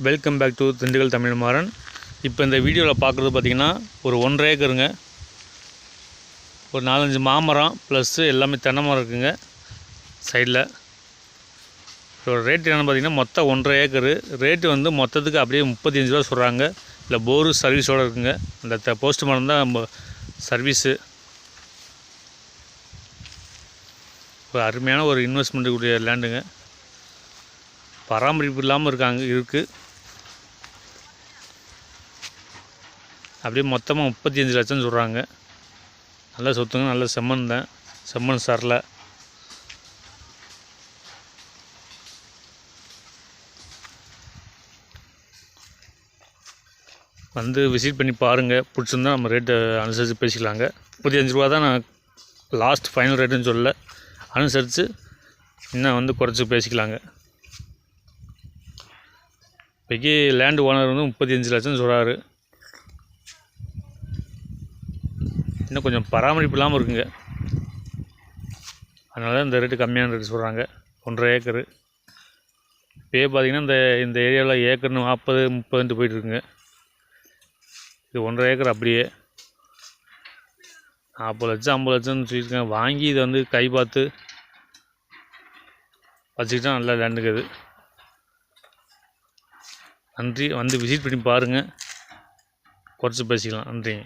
Welcome back to Dindigul Tamil Maran. இப்போ இந்த வீடியோவில் பார்க்குறது பார்த்திங்கன்னா ஒரு 1.5 ஏக்கருங்க. ஒரு 4-5 மாமரம் ப்ளஸ்ஸு எல்லாமே தென்னை மரம் இருக்குங்க சைடில். இதோட ரேட்டு என்னென்னு பார்த்திங்கன்னா மொத்தம் 1.5 ஏக்கரு. ரேட்டு வந்து மொத்தத்துக்கு அப்படியே 35 ரூபா சொல்கிறாங்க. இல்லை போரு சர்வீஸோடு இருக்குங்க. அந்த போஸ்ட் மரம் தான் நம்ம சர்வீஸு. ஒரு அருமையான ஒரு இன்வெஸ்ட்மெண்ட்டுக்குரிய லேண்டுங்க. பராமரிப்பு இல்லாமல் இருக்குது. அப்படியே மொத்தமாக 35 லட்சம் சொல்கிறாங்க. நல்ல சொத்துங்க, நல்ல செம்மண் தான், செம்மண் சாரில். வந்து விசிட் பண்ணி பாருங்கள். பிடிச்சிருந்தா நம்ம ரேட்டை அனுசரித்து பேசிக்கலாங்க. 35 ரூபா தான் நான் லாஸ்ட் ஃபைனல் ரேட்டுன்னு சொல்லலை, அனுசரித்து இன்னும் வந்து குறைச்சி பேசிக்கலாங்க. இப்போக்கி லேண்டு ஓனர் வந்து 35 லட்சம் சொல்கிறாரு. இன்னும் கொஞ்சம் பராமரிப்பு இல்லாமல் இருக்குங்க. அதனால இந்த ரேட்டு கம்மியான ரேட்டு சொல்கிறாங்க. 1.5 ஏக்கரு. இப்போயே பார்த்திங்கன்னா இந்த ஏரியாவில் ஏக்கர் 40-30 போயிட்டுருக்குங்க. இது 1.5 ஏக்கர் அப்படியே 40 லட்சம் 50 லட்சம்னு சொல்லியிருக்காங்க. வாங்கி இதை வந்து கை பார்த்து வச்சுக்கிட்டா நல்லா லேண்டுக்கு அது. நன்றி. வந்து விசிட் பண்ணி பாருங்கள், குறைச்சி பேசிக்கலாம். நன்றிங்க.